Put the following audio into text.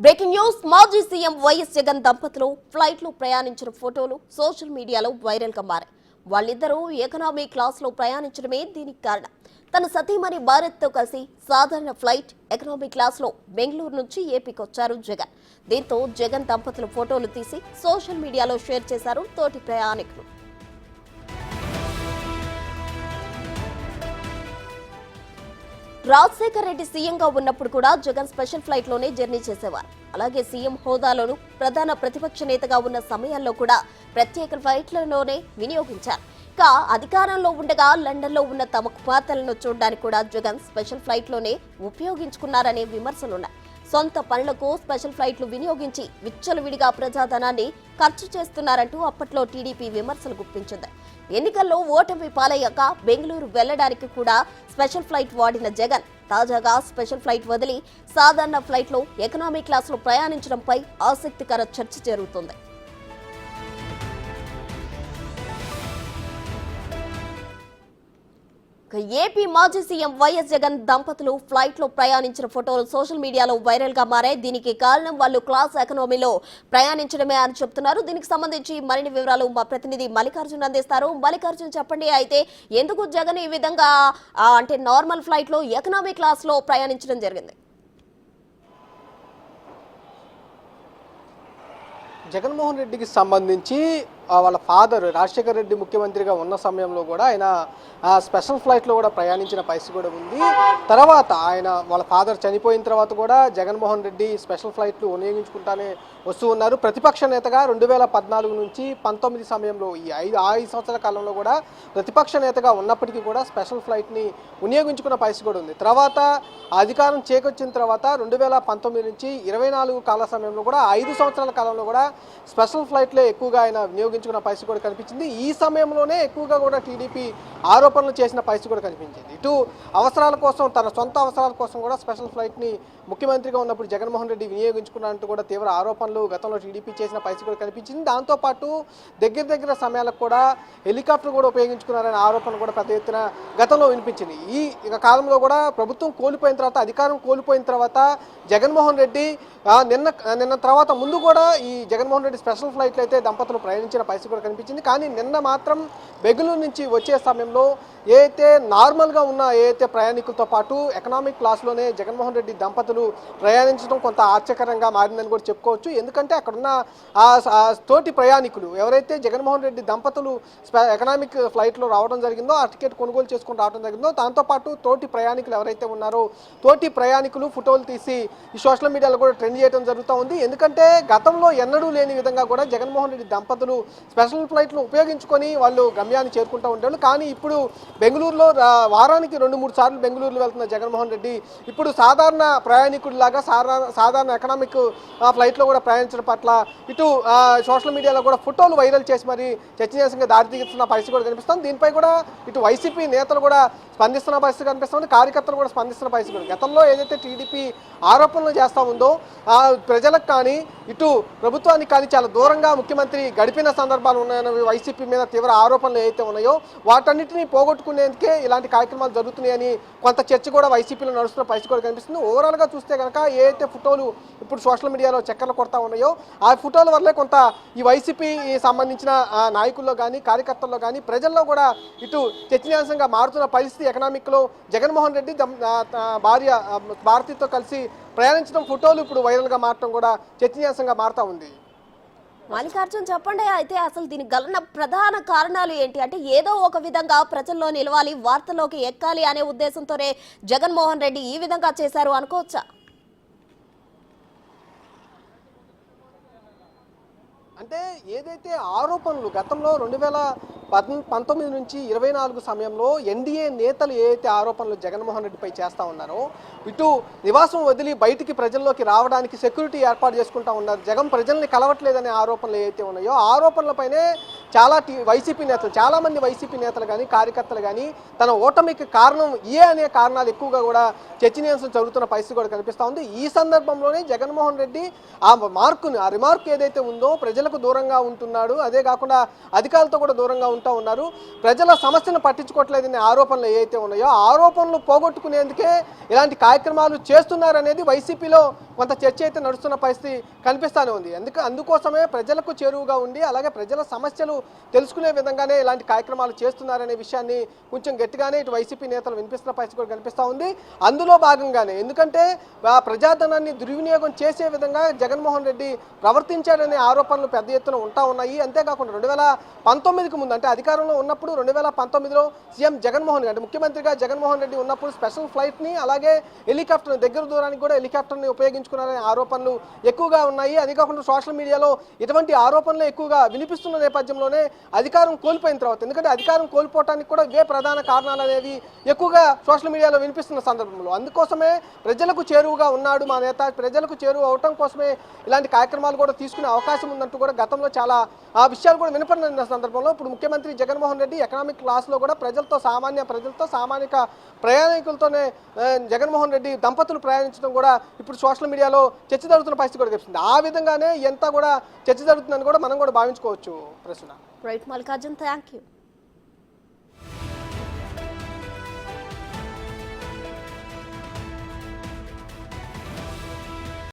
Breaking news మాజీ CM YS Jagan దంపతులు flight లో ప్రయాణించిన ఫోటోలు సోషల్ మీడియాలో వైరల్ గా మారాయి. వాళ్ళిద్దరూ ఎకనామీ క్లాస్ లో ప్రయాణించడమే దీనికి కారణం. తన సతీమణి భారత్ తో కలిసి సాధారణ ఫ్లైట్ ఎకనామీ క్లాస్ లో బెంగళూరు నుంచి ఏపీకి వచ్చారు జగన్. దీంతో జగన్ దంపతుల ఫోటోలు తీసి సోషల్ మీడియాలో షేర్ చేశారు తోటి ప్రయాణికులు. రాజశేఖర్ రెడ్డి సీఎంగా ఉన్నప్పుడు కూడా జగన్ స్పెషల్ ఫ్లైట్ లోనే జర్నీ చేసేవారు. అలాగే సీఎం హోదాలోనూ ప్రధాన ప్రతిపక్ష నేతగా ఉన్న సమయాల్లో కూడా ప్రత్యేక ఫ్లైట్లలోనే వినియోగించారు. ఇక అధికారంలో ఉండగా లండన్ లో ఉన్న తమ కుమార్తెలను చూడడానికి కూడా జగన్ స్పెషల్ ఫ్లైట్ లోనే ఉపయోగించుకున్నారనే విమర్శలున్నాయి. సొంత పనులకు స్పెషల్ ఫ్లైట్లు వినియోగించి విచ్చలవిడిగా ప్రజాధనాన్ని ఖర్చు చేస్తున్నారంటూ అప్పట్లో టీడీపీ విమర్శలు గుప్పించింది. ఎన్నికల్లో ఓటమి పాలయ్యాక బెంగళూరు వెళ్లడానికి కూడా స్పెషల్ ఫ్లైట్ వాడిన జగన్ తాజాగా స్పెషల్ ఫ్లైట్ వదిలి సాధారణ ఫ్లైట్ లో ఎకనామీ క్లాస్ లో ప్రయాణించడంపై ఆసక్తికర చర్చ జరుగుతుంది. ఏపీ మాజీ సీఎం వైఎస్ జగన్ దంపతులు ఫ్లైట్ లో ప్రయాణించిన ఫోటోలు సోషల్ మీడియాలో వైరల్ గా మారాయి. దీనికి కారణం వాళ్ళు క్లాస్ ఎకనామీలో ప్రయాణించడమే అని చెప్తున్నారు. దీనికి సంబంధించి మరిన్ని వివరాలు మా ప్రతినిధి మల్లికార్జున్ అందిస్తారు. మల్లికార్జున్, చెప్పండి, అయితే ఎందుకు జగన్ ఈ విధంగా అంటే నార్మల్ ఫ్లైట్ లో ఎకనామీ క్లాస్ లో ప్రయాణించడం జరిగింది? జగన్మోహన్ రెడ్డికి సంబంధించి వాళ్ళ ఫాదర్ రాజశేఖర్ రెడ్డి ముఖ్యమంత్రిగా ఉన్న సమయంలో కూడా ఆయన స్పెషల్ ఫ్లైట్లో కూడా ప్రయాణించిన పరిస్థితి కూడా ఉంది. తర్వాత ఆయన వాళ్ళ ఫాదర్ చనిపోయిన తర్వాత కూడా జగన్మోహన్ రెడ్డి స్పెషల్ ఫ్లైట్లు వినియోగించుకుంటానే వస్తూ ఉన్నారు. ప్రతిపక్ష నేతగా 2014 నుంచి 19 సమయంలో ఈ 5 సంవత్సరాల కాలంలో కూడా ప్రతిపక్ష నేతగా ఉన్నప్పటికీ కూడా స్పెషల్ ఫ్లైట్ని వినియోగించుకున్న పరిస్థితి కూడా ఉంది. తర్వాత అధికారం చేకొచ్చిన తర్వాత 2019 నుంచి 24 కాల సమయంలో కూడా 5 సంవత్సరాల కాలంలో కూడా స్పెషల్ ఫ్లైట్లే ఎక్కువగా ఆయన వినియోగించుకున్న పరిస్థితి కూడా కనిపించింది. ఈ సమయంలోనే ఎక్కువగా కూడా టీడీపీ ఆరోపణలు చేసిన పరిస్థితి కూడా కనిపించింది. ఇటు అవసరాల కోసం, తన సొంత అవసరాల కోసం కూడా స్పెషల్ ఫ్లైట్ని ముఖ్యమంత్రిగా ఉన్నప్పుడు జగన్మోహన్ రెడ్డి వినియోగించుకున్నట్టు కూడా తీవ్ర ఆరోపణలు గతంలో టీడీపీ చేసిన పరిస్థితి కూడా కనిపించింది. దాంతోపాటు దగ్గర సమయాలకు కూడా హెలికాప్టర్ కూడా ఉపయోగించుకున్నారనే ఆరోపణ కూడా పెద్ద ఎత్తున గతంలో వినిపించింది. ఈ కాలంలో కూడా ప్రభుత్వం కోల్పోయిన తర్వాత, అధికారం కోల్పోయిన తర్వాత జగన్మోహన్ రెడ్డి నిన్న తర్వాత ముందు కూడా ఈ జగన్మోహన్ రెడ్డి స్పెషల్ ఫ్లైట్లు అయితే దంపతులు ప్రయాణించిన పరిస్థితి కూడా కనిపించింది. కానీ నిన్న మాత్రం బెంగళూరు నుంచి వచ్చే సమయంలో ఏదైతే నార్మల్గా ఉన్న ఏదైతే ప్రయాణికులతో పాటు ఎకనామిక్ క్లాస్లోనే జగన్మోహన్ రెడ్డి దంపతులు ప్రయాణించడం కొంత ఆశ్చర్యకరంగా మారిందని కూడా చెప్పుకోవచ్చు. ఎందుకంటే అక్కడున్న తోటి ప్రయాణికులు ఎవరైతే జగన్మోహన్ రెడ్డి దంపతులు ఎకనామిక్ ఫ్లైట్లో రావడం జరిగిందో, ఆ టికెట్ కొనుగోలు చేసుకుని రావడం జరిగిందో, దాంతోపాటు తోటి ప్రయాణికులు ఎవరైతే ఉన్నారో తోటి ప్రయాణికులు ఫోటోలు తీసి ఈ సోషల్ మీడియాలో కూడా ట్రెండ్ చేయడం జరుగుతూ ఉంది. ఎందుకంటే గతంలో ఎన్నడూ లేని విధంగా కూడా జగన్మోహన్ రెడ్డి దంపతులు స్పెషల్ ఫ్లైట్లు ఉపయోగించుకొని వాళ్ళు గమ్యాన్ని చేరుకుంటూ ఉంటారు. కానీ ఇప్పుడు బెంగళూరులో వారానికి 2-3 సార్లు బెంగళూరులో వెళ్తున్న జగన్మోహన్ రెడ్డి ఇప్పుడు సాధారణ ప్రయాణికుడిలాగా సాధారణ ఎకనామిక్ ఫ్లైట్లో కూడా ప్రయాణించడం పట్ల ఇటు సోషల్ మీడియాలో కూడా ఫోటోలు వైరల్ చేసి మరి చర్చనీయాంశంగా దారితీస్తున్న పరిస్థితి కూడా కనిపిస్తుంది. దీనిపై కూడా ఇటు వైసీపీ నేతలు కూడా స్పందిస్తున్న పరిస్థితి కనిపిస్తుంది, కార్యకర్తలు కూడా స్పందిస్తున్న పరిస్థితి కూడా. గతంలో ఏదైతే టీడీపీ ఆరోపణలు చేస్తూ ఉందో ప్రజలకు కానీ ఇటు ప్రభుత్వానికి కానీ చాలా దూరంగా ముఖ్యమంత్రి గడిపిన సందర్భాలు ఉన్నాయని వైసీపీ మీద తీవ్ర ఆరోపణలు ఏవైతే ఉన్నాయో వాటన్నిటిని పోగొట్టుకునేందుకే ఇలాంటి కార్యక్రమాలు జరుగుతున్నాయని కొంత చర్చ కూడా వైసీపీలో నడుస్తున్న పరిస్థితి కూడా కనిపిస్తుంది. ఓవరాల్గా చూస్తే కనుక ఏదైతే ఫోటోలు ఇప్పుడు సోషల్ మీడియాలో చక్కర్లు కొడతా ఉన్నాయో ఆ ఫోటోల వల్లే కొంత ఈ వైసీపీ సంబంధించిన నాయకుల్లో కానీ కార్యకర్తల్లో కానీ ప్రజల్లో కూడా ఇటు చర్చనీయాంశంగా మారుతున్న పరిస్థితి ఎకనామిక్లో జగన్మోహన్ రెడ్డి భార్య భారతితో కలిసి ప్రయాణించడం ఫోటోలు ఇప్పుడు వైరల్గా మారడం కూడా చర్చనీయాంశంగా మారుతూ ఉంది. మల్లికార్జున్, చెప్పండి, అయితే అసలు దీనికి గల ప్రధాన కారణాలు ఏంటి? అంటే ఏదో ఒక విధంగా ప్రజల్లో నిలవాలి, వార్తల్లోకి ఎక్కాలి అనే ఉద్దేశంతోనే జగన్మోహన్ రెడ్డి ఈ విధంగా చేశారు అనుకోవచ్చా? అంటే ఏదైతే ఆరోపణలు గతంలో 2019 నుంచి 24 సమయంలో ఎన్డీఏ నేతలు ఏదైతే ఆరోపణలు జగన్మోహన్ రెడ్డిపై చేస్తూ ఉన్నారో, ఇటు నివాసం వదిలి బయటికి ప్రజల్లోకి రావడానికి సెక్యూరిటీ ఏర్పాటు చేసుకుంటూ ఉన్నారు, జగన్ ప్రజల్ని కలవట్లేదనే ఆరోపణలు ఏవైతే ఉన్నాయో ఆరోపణలపైనే చాలామంది వైసీపీ నేతలు కానీ కార్యకర్తలు కానీ తన ఓటమికి కారణం అనే కారణాలు ఎక్కువగా కూడా చర్చనీయాంశం జరుగుతున్న పరిస్థితి కూడా కనిపిస్తూ ఉంది. ఈ సందర్భంలోనే జగన్మోహన్ రెడ్డి ఆ రిమార్క్ ఏదైతే ఉందో ప్రజలకు దూరంగా ఉంటున్నాడు, అదే కాకుండా అధికారులతో కూడా దూరంగా ఉంటా ఉన్నారు. ప్రజల సమస్యను పట్టించుకోవట్లేదనే ఆరోపణలు ఏవైతే ఉన్నాయో ఆరోపణలు పోగొట్టుకునేందుకే ఇలాంటి కార్యక్రమాలు చేస్తున్నారనేది వైసీపీలో కొంత చర్చ అయితే నడుస్తున్న పరిస్థితి కనిపిస్తూనే ఉంది. అందుకోసమే ప్రజలకు చేరువుగా ఉండి అలాగే ప్రజల సమస్యలు తెలుసుకునే విధంగానే ఇలాంటి కార్యక్రమాలు చేస్తున్నారనే విషయాన్ని కొంచెం గట్టిగానే ఇటు వైసీపీ నేతలు వినిపిస్తున్న పరిస్థితి కూడా కనిపిస్తూ ఉంది. అందులో భాగంగానే ఎందుకంటే ప్రజాధనాన్ని దుర్వినియోగం చేసే విధంగా జగన్మోహన్ రెడ్డి ప్రవర్తించాడనే ఆరోపణలు పెద్ద ఎత్తున ఉంటా ఉన్నాయి. అంతేకాకుండా 2019కు ముందు అంటే అధికారంలో ఉన్నప్పుడు 2019లో సీఎం జగన్మోహన్ రెడ్డి ముఖ్యమంత్రిగా జగన్మోహన్ రెడ్డి ఉన్నప్పుడు స్పెషల్ ఫ్లైట్ని అలాగే హెలికాప్టర్ దగ్గర దూరానికి కూడా హెలికాప్టర్ని ఉపయోగించుకున్నారనే ఆరోపణలు ఎక్కువగా ఉన్నాయి. అది కాకుండా సోషల్ మీడియాలో ఇటువంటి ఆరోపణలు ఎక్కువగా వినిపిస్తున్న నేపథ్యంలోనే అధికారం కోల్పోయిన తర్వాత ఎందుకంటే అధికారం కోల్పోవడానికి కూడా ఇవే ప్రధాన కారణాలు అనేవి ఎక్కువగా సోషల్ మీడియాలో వినిపిస్తున్న సందర్భంలో అందుకోసమే ప్రజలకు చేరువుగా ఉన్నాడు మా నేత, ప్రజలకు చేరువు అవటం కోసమే ఇలాంటి కార్యక్రమాలు కూడా తీసుకునే అవకాశం ఉందంటూ కూడా గతంలో చాలా విషయాలు కూడా వినపడిన సందర్భంలో ఇప్పుడు ముఖ్యమంత్రి జగన్మోహన్ రెడ్డి ఎకనామిక్ క్లాస్లో కూడా ప్రజలతో సామాన్య ప్రయాణికులతోనే జగన్మోహన్ రెడ్డి దంపతులు ప్రయాణించడం కూడా ఇప్పుడు సోషల్ మీడియాలో చర్చ జరుగుతున్న పరిస్థితి కూడా కనిపిస్తుంది. ఆ విధంగానే ఎంత కూడా చర్చ జరుగుతుందని కూడా మనం కూడా భావించుకోవచ్చు. ప్రశ్న రైట్ మల్లికార్జున్, థ్యాంక్ యూ.